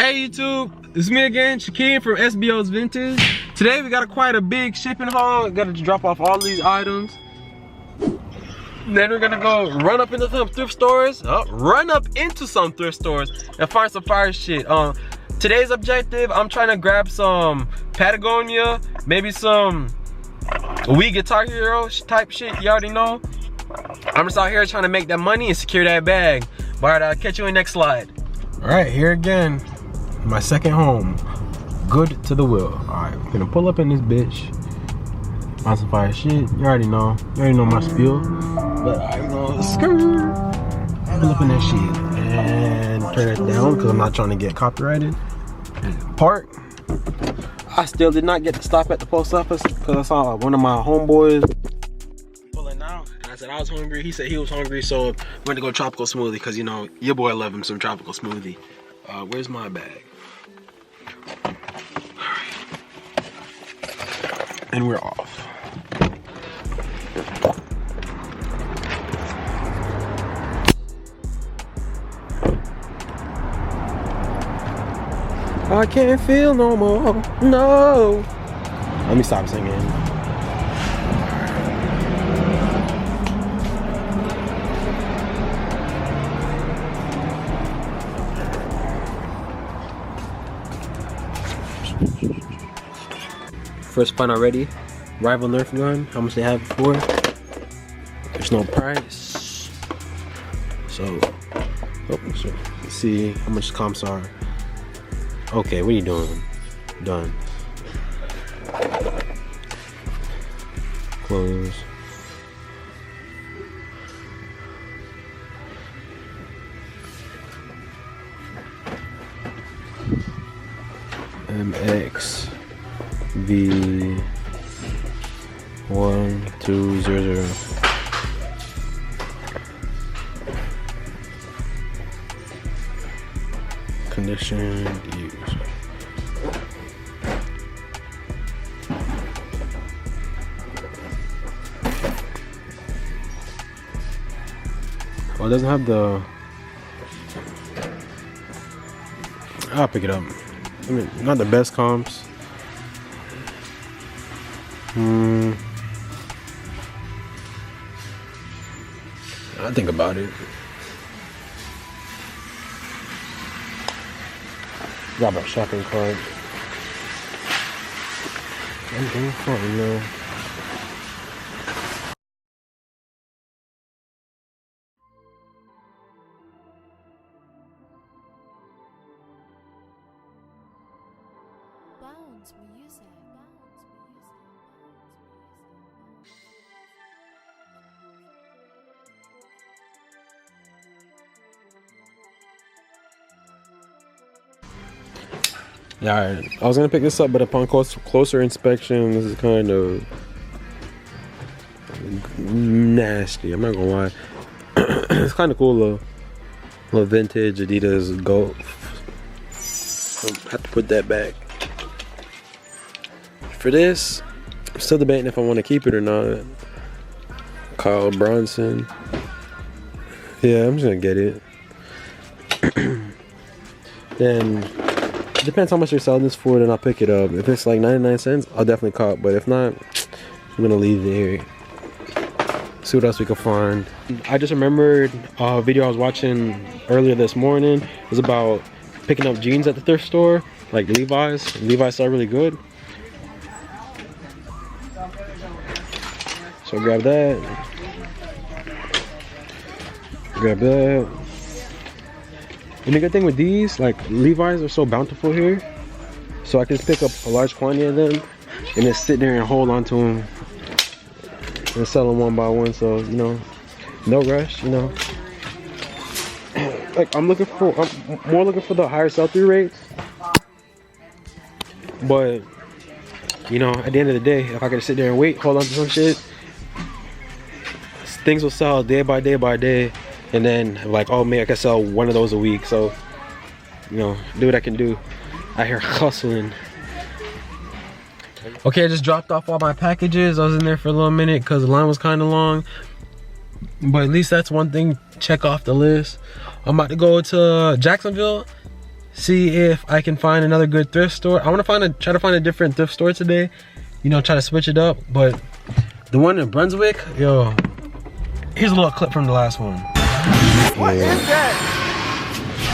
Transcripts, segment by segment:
Hey YouTube, it's me again, Shaquem from SBO's Vintage. Today we got quite a big shipping haul. Got to drop off all these items. Then we're gonna go run up into some thrift stores. And find some fire shit. Today's objective, I'm trying to grab some Patagonia, maybe some We Guitar Hero type shit. You already know. I'm just out here trying to make that money and secure that bag. But alright, I'll catch you in the next slide. Alright, here again. My second home. Good to the wheel. Alright, I'm gonna pull up in this bitch. Find some fire shit. You already know. You already know my spiel. But I'm gonna pull up in that shit and turn it down because I'm not trying to get copyrighted. Park. I still did not get to stop at the post office because I saw one of my homeboys pulling out. And I said I was hungry. He said he was hungry, so we went to go tropical smoothie because you know your boy love him some tropical smoothie. Where's my bag? Alright. And we're off. I can't feel no more, no. Let me stop singing. First find already. Rival Nerf gun. How much they have it for? There's no price. So, let's see how much comps are. Okay, what are you doing? Done. Close. MX V 1200. Condition used. Oh, it doesn't have the. I'll pick it up. I mean, not the best comps. I think about it. Grab a shopping cart. I'm doing fine now. Bounce music. Yeah, alright. I was gonna pick this up, but upon closer inspection, this is kind of nasty. I'm not gonna lie. It's kind of cool though. Little vintage Adidas Golf. I have to put that back. For this, I'm still debating if I want to keep it or not. Kyle Bronson. Yeah, I'm just gonna get it. Then. Depends how much they're selling this for, then I'll pick it up. If it's like 99 cents, I'll definitely cop. But if not, I'm gonna leave it here. See what else we can find. I just remembered a video I was watching earlier this morning. It was about picking up jeans at the thrift store, like Levi's. Levi's are really good. So grab that. Grab that. And the good thing with these, like Levi's are so bountiful here, so I can just pick up a large quantity of them and just sit there and hold on to them and sell them one by one. So you know, no rush. You know, like I'm more looking for the higher sell-through rates. But you know, at the end of the day, if I could sit there and wait, hold on to some shit, things will sell day by day by day. And then like, oh man, I can sell one of those a week. So, you know, do what I can do. Out here hustling. Okay, I just dropped off all my packages. I was in there for a little minute because the line was kind of long. But at least that's one thing check off the list. I'm about to go to Jacksonville see if I can find another good thrift store. I want to try to find a different thrift store today. You know, try to switch it up. But the one in Brunswick, yo, here's a little clip from the last one. What is that?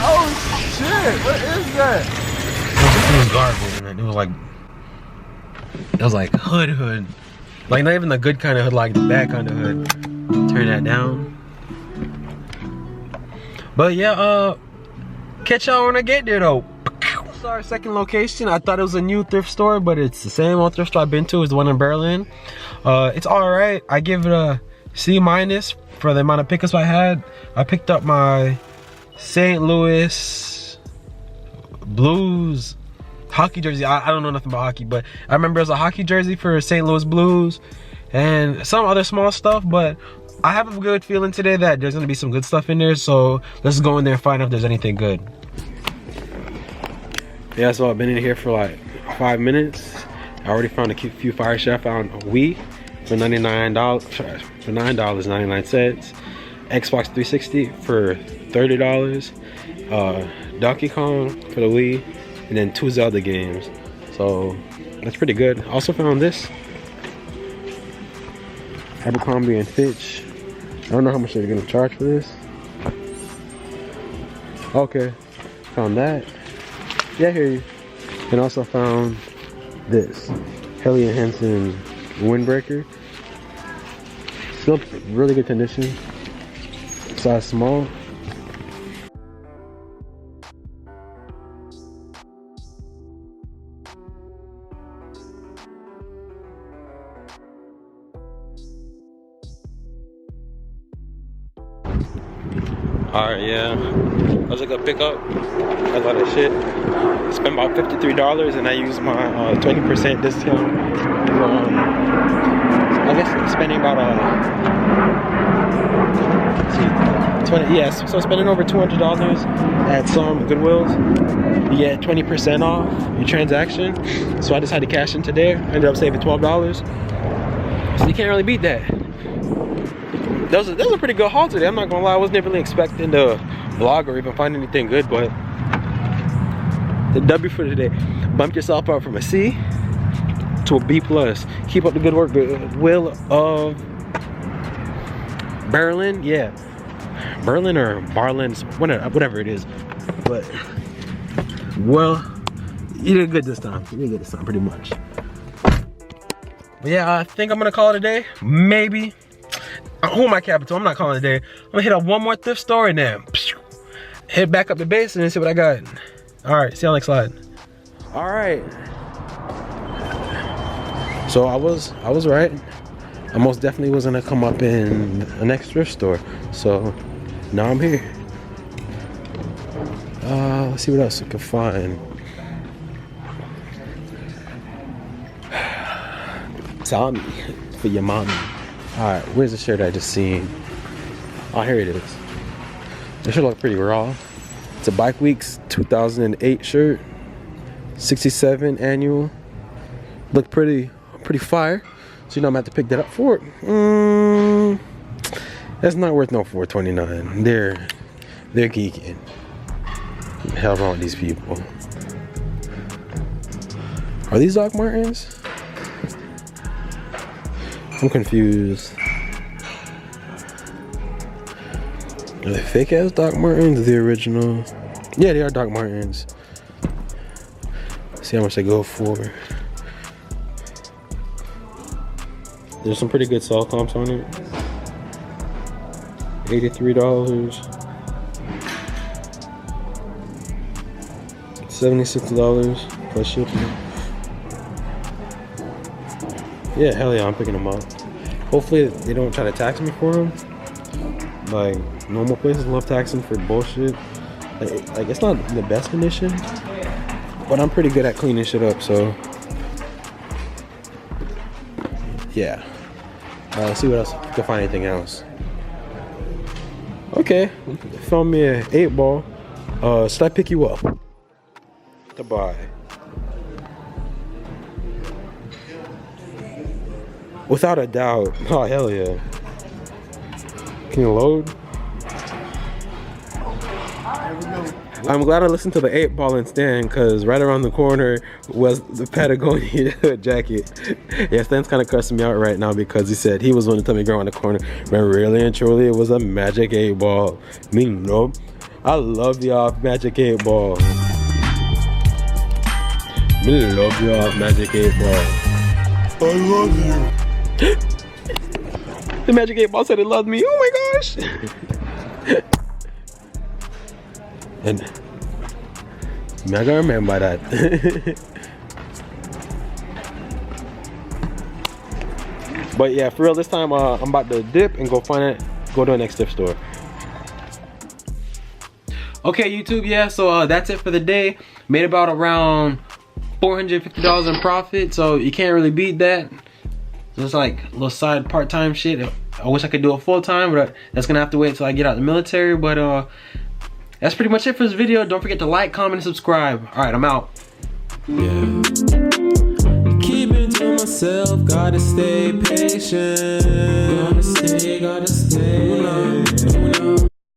Oh shit! What is that? It was garbage, man. It was like hood. Like not even the good kind of hood, like the bad kind of hood. Turn that down. But yeah, catch y'all when I get there though. This is our second location. I thought it was a new thrift store, but it's the same old thrift store I've been to. Is the one in Berlin. It's alright. I give it a C- for the amount of pickups I had. I picked up my St. Louis Blues hockey jersey. I don't know nothing about hockey, but I remember it was a hockey jersey for St. Louis Blues and some other small stuff. But I have a good feeling today that there's gonna be some good stuff in there, so let's go in there and find out if there's anything good. Yeah, so I've been in here for like 5 minutes. I already found a few fire shit. I found a Wii for $99, for $9.99. Xbox 360 for $30. Donkey Kong for the Wii, and then 2 Zelda games. So that's pretty good. Also found this Abercrombie and Fitch. I don't know how much they're gonna charge for this. Okay, found that. Yeah, I hear you. And also found this Helly & Hansen windbreaker. Still really good condition. Size small. Alright, yeah, that was a good pickup. A lot of shit. I spent about $53 and I used my 20% discount. I guess spending about so spending over $200 at some Goodwills, you get 20% off your transaction. So I decided to cash in today. I ended up saving $12. So you can't really beat that. That was a pretty good haul today. I'm not gonna lie, I wasn't really expecting to vlog or even find anything good, but the W for today. Bump yourself up from a C to a B+. Keep up the good work. Goodwill of Berlin, yeah. Berlin or Barlin, whatever it is. But, well, you did good this time. You did good this time, pretty much. But yeah, I think I'm gonna call it a day. Maybe. Who am I capital? I'm not calling it a day. I'm gonna hit up one more thrift store and then head back up the base and then see what I got. All right, see y'all next slide. All right. So I was right. I most definitely was gonna come up in the next thrift store. So now I'm here. Let's see what else we can find. Tommy for your mommy. Alright, where's the shirt I just seen? Oh, here it is. This should look pretty raw. It's a Bike Weeks 2008 shirt. 67 annual. Look pretty fire. So you know I'm gonna have to pick that up for it. That's not worth no $4.29. They're geeking. What the hell wrong with these people? Are these Doc Martens? I'm confused. Are they fake ass Doc Martens? The original? Yeah, they are Doc Martens. See how much they go for. There's some pretty good sell comps on it. $83. $76 plus shipping. Yeah, hell yeah, I'm picking them up. Hopefully they don't try to tax me for them. Like, normal places love taxing for bullshit. Like it's not the best condition, but I'm pretty good at cleaning shit up, so. Yeah. Let's see what else, if we can find anything else. Okay, found me an 8-ball. Should I pick you up? Goodbye. Without a doubt. Oh, hell yeah. Can you load? I'm glad I listened to the 8-Ball and Stan, because right around the corner was the Patagonia jacket. Yeah, Stan's kind of cussing me out right now because he said he was going to tell me go around the corner, but really and truly it was a Magic 8-Ball. Me, no. I love y'all Magic 8-Ball. Me love y'all Magic 8-Ball. I love you. The Magic 8-Ball said it loved me. Oh my gosh. And I gotta remember that. But yeah, for real, this time I'm about to dip and go find it, go to the next thrift store. Okay, YouTube, yeah, so that's it for the day. Made about around $450 in profit, so you can't really beat that. So it's like a little side part-time shit. I wish I could do it full-time, but that's gonna have to wait till I get out of the military. But that's pretty much it for this video. Don't forget to like, comment, and subscribe. All right, I'm out. Yeah. Keep it to myself, gotta stay patient. Gotta stay